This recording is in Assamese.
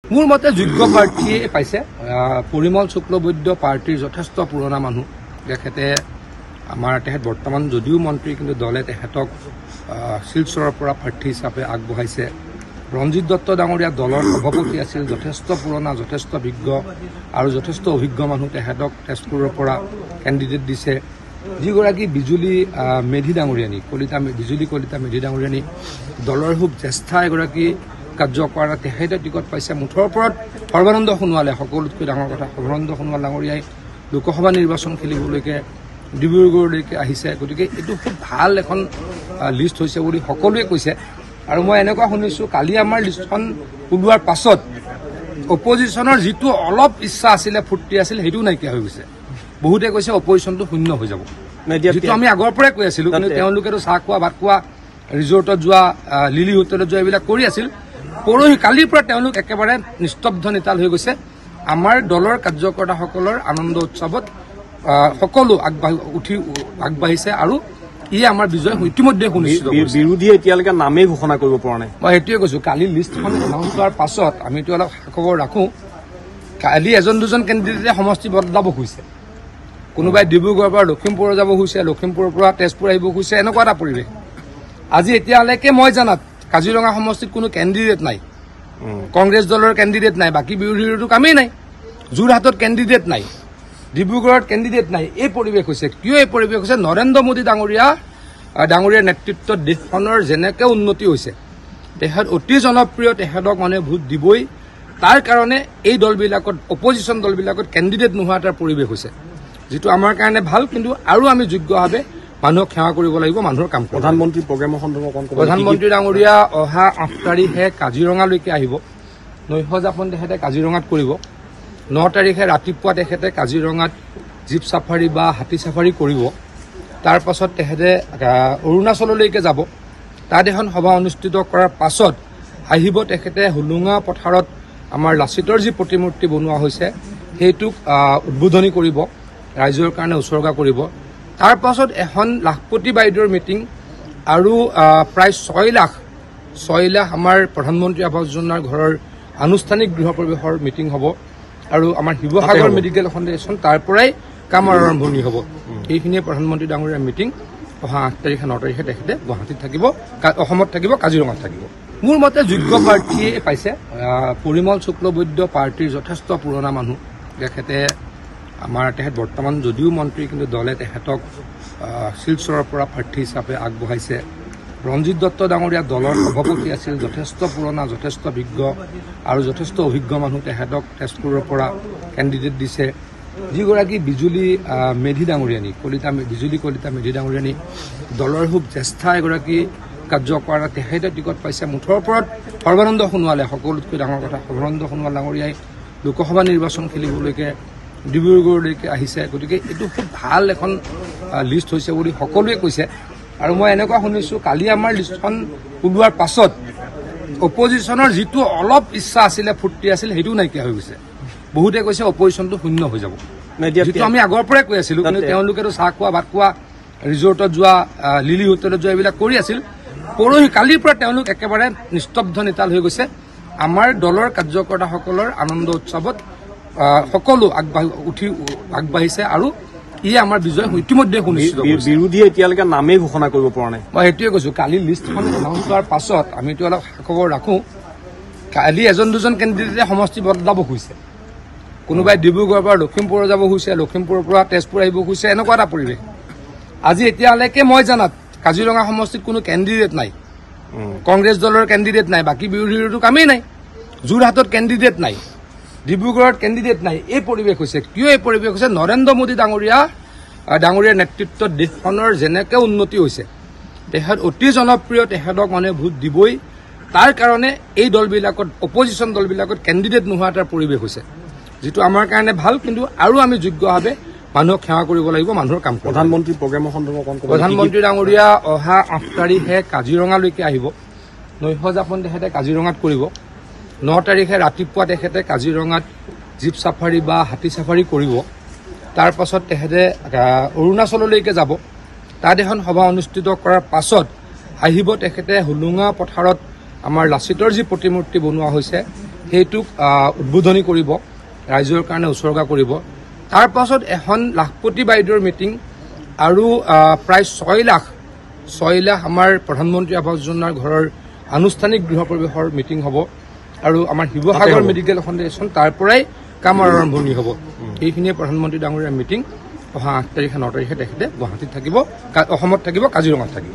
মোৰ মতে যোগ্য প্ৰাৰ্থীয়ে পাইছে পৰিমল শুক্লবৈদ্য পাৰ্টিৰ যথেষ্ট পুৰণা মানুহ তেখেতে আমাৰ তেখেত বৰ্তমান যদিও মন্ত্ৰী কিন্তু দলে তেখেতক শিলচৰৰ পৰা প্ৰাৰ্থী হিচাপে আগবঢ়াইছে ৰঞ্জিত দত্ত ডাঙৰীয়া দলৰ সভাপতি আছিল যথেষ্ট পুৰণা যথেষ্ট বিজ্ঞ আৰু যথেষ্ট অভিজ্ঞ মানুহ তেখেতক তেজপুৰৰ পৰা কেণ্ডিডেট দিছে যিগৰাকী বিজুলী মেধি ডাঙৰীয়ানী বিজুলী কলিতা মেধি ডাঙৰীয়ানী দলৰ খুব জ্যেষ্ঠ এগৰাকী কাৰ্যকৰা তেখেতে টিকট পাইছে মুঠৰ ওপৰত সৰ্বানন্দ সোণোৱালে সকলোতকৈ ডাঙৰ কথা সৰ্বানন্দ সোণোৱাল ডাঙৰীয়াই লোকসভা নিৰ্বাচন খেলিবলৈকে ডিব্ৰুগড়লৈকে আহিছে গতিকে এইটো খুব ভাল এখন লিষ্ট হৈছে বুলি সকলোৱে কৈছে আৰু মই এনেকুৱা শুনিছোঁ কালি আমাৰ লিষ্টখন ওলোৱাৰ পাছত অপজিশ্যনৰ যিটো অলপ ইচ্ছা আছিলে ফূৰ্তি আছিল সেইটো নাইকিয়া হৈ গৈছে বহুতে কৈছে অপজিশ্যনটো শূন্য হৈ যাব যিটো আমি আগৰ পৰাই কৈ আছিলোঁ কিন্তু তেওঁলোকেতো চাহ খোৱা ভাত খোৱা ৰিজৰ্টত যোৱা লিলি হোটেলত যোৱা এইবিলাক কৰি আছিল পৰহি কালিৰ পৰা তেওঁলোক একেবাৰে নিস্তব্ধ নিতাল হৈ গৈছে আমাৰ দলৰ কাৰ্যকৰ্তাসকলৰ আনন্দ উৎসৱত সকলো আগবাঢ়িছে আৰু ই আমাৰ বিজয় ইতিমধ্যে শুনিছো বিৰোধীয়ে এতিয়ালৈকে নামেই ঘোষণা কৰিব পৰা নাই মই সেইটোৱে কৈছো কালি লিষ্টখন এনাউন্স হোৱাৰ পাছত আমিতো অলপ খবৰ ৰাখোঁ কালি এজন দুজন কেণ্ডিডেটে সমষ্টি বদলাব খুজিছে কোনোবাই ডিব্ৰুগড়ৰ পৰা লখিমপুৰ যাব খুজিছে লখিমপুৰৰ পৰা তেজপুৰ আহিব খুজিছে এনেকুৱা এটা পৰিৱেশ আজি এতিয়ালৈকে মই জানাত কাজিৰঙা সমষ্টিত কোনো কেণ্ডিডেট নাই কংগ্ৰেছ দলৰ কেণ্ডিডেট নাই বাকী বিৰোধীৰতো কামেই নাই যোৰহাটত কেণ্ডিডেট নাই ডিব্ৰুগড়ত কেণ্ডিডেট নাই এই পৰিৱেশ হৈছে কিয় এই পৰিৱেশ হৈছে নৰেন্দ্ৰ মোদী ডাঙৰীয়াৰ নেতৃত্বত দেশখনৰ যেনেকৈ উন্নতি হৈছে তেখেত অতি জনপ্ৰিয় তেখেতক মানুহে ভোট দিবই তাৰ কাৰণে এই দলবিলাকত অপজিশ্যন দলবিলাকত কেণ্ডিডেট নোহোৱা এটা পৰিৱেশ হৈছে যিটো আমাৰ কাৰণে ভাল কিন্তু আৰু আমি যোগ্যভাৱে মানুহক সেৱা কৰিব লাগিব মানুহৰ কাম প্ৰধানমন্ত্ৰী প্ৰগ্ৰেমৰ সন্দৰ্ভত প্ৰধানমন্ত্ৰী ডাঙৰীয়া অহা 8 তাৰিখে কাজিৰঙালৈকে আহিব নৈশ যাপন তেখেতে কাজিৰঙাত কৰিব 9 তাৰিখে ৰাতিপুৱা তেখেতে কাজিৰঙাত জীপ চাফাৰী বা হাতী চাফাৰী কৰিব তাৰ পাছত তেখেতে অৰুণাচললৈকে যাব তাত এখন সভা অনুষ্ঠিত কৰাৰ পাছত আহিব তেখেতে হুলুঙা পথাৰত আমাৰ লাচিতৰ যি প্ৰতিমূৰ্তি বনোৱা হৈছে সেইটোক উদ্বোধনী কৰিব ৰাইজৰ কাৰণে উৎসৰ্গা কৰিব তাৰ পাছত এখন লাখপতি বাইদেউৰ মিটিং আৰু প্ৰায় 6 লাখ আমাৰ প্ৰধানমন্ত্ৰী আৱাস যোজনাৰ ঘৰৰ আনুষ্ঠানিক গৃহ প্ৰৱেশৰ মিটিং হ'ব আৰু আমাৰ শিৱসাগৰ মেডিকেল ফাউণ্ডেশ্যন তাৰ পৰাই কামৰ আৰম্ভণি হ'ব এইখিনিয়ে প্ৰধানমন্ত্ৰী ডাঙৰীয়াৰ মিটিং অহা 8 তাৰিখে 9 তাৰিখে তেখেতে গুৱাহাটীত থাকিব অসমত থাকিব কাজিৰঙাত থাকিব মোৰ মতে যোগ্য প্ৰাৰ্থীয়ে পাইছে পৰিমল শুক্লবৈদ্য পাৰ্টিৰ যথেষ্ট পুৰণা মানুহ তেখেত বৰ্তমান যদিও মন্ত্ৰী কিন্তু দলে তেখেতক শিলচৰৰ পৰা প্ৰাৰ্থী হিচাপে আগবঢ়াইছে ৰঞ্জিত দত্ত ডাঙৰীয়া দলৰ সভাপতি আছিল যথেষ্ট পুৰণা যথেষ্ট বিজ্ঞ আৰু যথেষ্ট অভিজ্ঞ মানুহ তেখেতক তেজপুৰৰ পৰা কেণ্ডিডেট দিছে যিগৰাকী বিজুলী মেধি ডাঙৰীয়ানী বিজুলী কলিতা মেধি ডাঙৰীয়ানী দলৰ খুব জ্যেষ্ঠ এগৰাকী কাৰ্যকৰা তেখেতে টিকট পাইছে মুঠৰ ওপৰত সৰ্বানন্দ সোণোৱালে সকলোতকৈ ডাঙৰ কথা সৰ্বানন্দ সোণোৱাল ডাঙৰীয়াই লোকসভা নিৰ্বাচন খেলিবলৈকে ডিব্ৰুগড়লৈকে আহিছে গতিকে এইটো খুব ভাল এখন লিষ্ট হৈছে বুলি সকলোৱে কৈছে আৰু মই এনেকুৱা শুনিছোঁ কালি আমাৰ লিষ্টখন ওলোৱাৰ পাছত অপজিশ্যনৰ যিটো অলপ ইচ্ছা আছিলে ফূৰ্তি আছিল সেইটো নাইকিয়া হৈ গৈছে বহুতে কৈছে অপজিশ্যনটো শূন্য হৈ যাব যিটো আমি আগৰ পৰাই কৈ আছিলোঁ কিন্তু তেওঁলোকেতো চাহ খোৱা ভাত খোৱা ৰিজৰ্টত যোৱা লিলি হোটেলত যোৱা এইবিলাক কৰি আছিল পৰহি কালিৰ পৰা তেওঁলোক একেবাৰে নিস্তব্ধ নিতাল হৈ গৈছে আমাৰ দলৰ কাৰ্যকৰ্তাসকলৰ আনন্দ উৎসৱত সকলো আগবাঢ়িছে আৰু ই আমাৰ বিজয় ইতিমধ্যে শুনিছো বিৰোধীয়ে এতিয়ালৈকে নামেই ঘোষণা কৰিব পৰা নাই মই সেইটোৱে কৈছো কালি লিষ্টখন এনাউন্স হোৱাৰ পাছত আমিতো অলপ খবৰ ৰাখোঁ কালি এজন দুজন কেণ্ডিডেটে সমষ্টি বদলাব খুজিছে কোনোবাই ডিব্ৰুগড়ৰ পৰা লখিমপুৰ যাব খুজিছে লখিমপুৰৰ পৰা তেজপুৰ আহিব খুজিছে এনেকুৱা এটা পৰিৱেশ আজি এতিয়ালৈকে মই জানাত কাজিৰঙা সমষ্টিত কোনো কেণ্ডিডেট নাই কংগ্ৰেছ দলৰ কেণ্ডিডেট নাই বাকী বিৰোধীৰতো কামেই নাই যোৰহাটত কেণ্ডিডেট নাই ডিব্ৰুগড়ত কেণ্ডিডেট নাই এই পৰিৱেশ হৈছে কিয় এই পৰিৱেশ হৈছে নৰেন্দ্ৰ মোদী ডাঙৰীয়াৰ নেতৃত্বত দেশখনৰ যেনেকৈ উন্নতি হৈছে তেখেত অতি জনপ্ৰিয় তেখেতক মানুহে ভোট দিবই তাৰ কাৰণে এই দলবিলাকত অপজিশ্যন দলবিলাকত কেণ্ডিডেট নোহোৱা এটা পৰিৱেশ হৈছে যিটো আমাৰ কাৰণে ভাল কিন্তু আৰু আমি যোগ্যভাৱে মানুহক সেৱা কৰিব লাগিব মানুহৰ কাম প্ৰধানমন্ত্ৰী প্ৰগ্ৰেমৰ সন্দৰ্ভত প্ৰধানমন্ত্ৰী ডাঙৰীয়া অহা 8 তাৰিখে কাজিৰঙালৈকে আহিব নৈশ যাপন তেখেতে কাজিৰঙাত কৰিব 9 তাৰিখে ৰাতিপুৱা তেখেতে কাজিৰঙাত জীপ চাফাৰী বা হাতী চাফাৰী কৰিব তাৰ পাছত তেখেতে অৰুণাচললৈকে যাব তাত এখন সভা অনুষ্ঠিত কৰাৰ পাছত আহিব তেখেতে হুলুঙা পথাৰত আমাৰ লাচিতৰ যি প্ৰতিমূৰ্তি বনোৱা হৈছে সেইটোক উদ্বোধনী কৰিব, ৰাইজৰ কাৰণে উচৰ্গা কৰিব। তাৰ পাছত এখন লাখপতি বাইদেউৰ মিটিং আৰু প্ৰায় 6 লাখ আমাৰ প্ৰধানমন্ত্ৰী আৱাস যোজনাৰ ঘৰৰ আনুষ্ঠানিক গৃহ প্ৰৱেশৰ মিটিং হ'ব আৰু আমাৰ শিৱসাগৰ মেডিকেল ফাউণ্ডেশ্যন তাৰ পৰাই কামৰ আৰম্ভণি হ'ব। এইখিনিয়ে প্ৰধানমন্ত্ৰী ডাঙৰীয়াৰ মিটিং অহা 8 তাৰিখে 9 তাৰিখে তেখেতে গুৱাহাটীত থাকিব, অসমত থাকিব, কাজিৰঙাত থাকিব।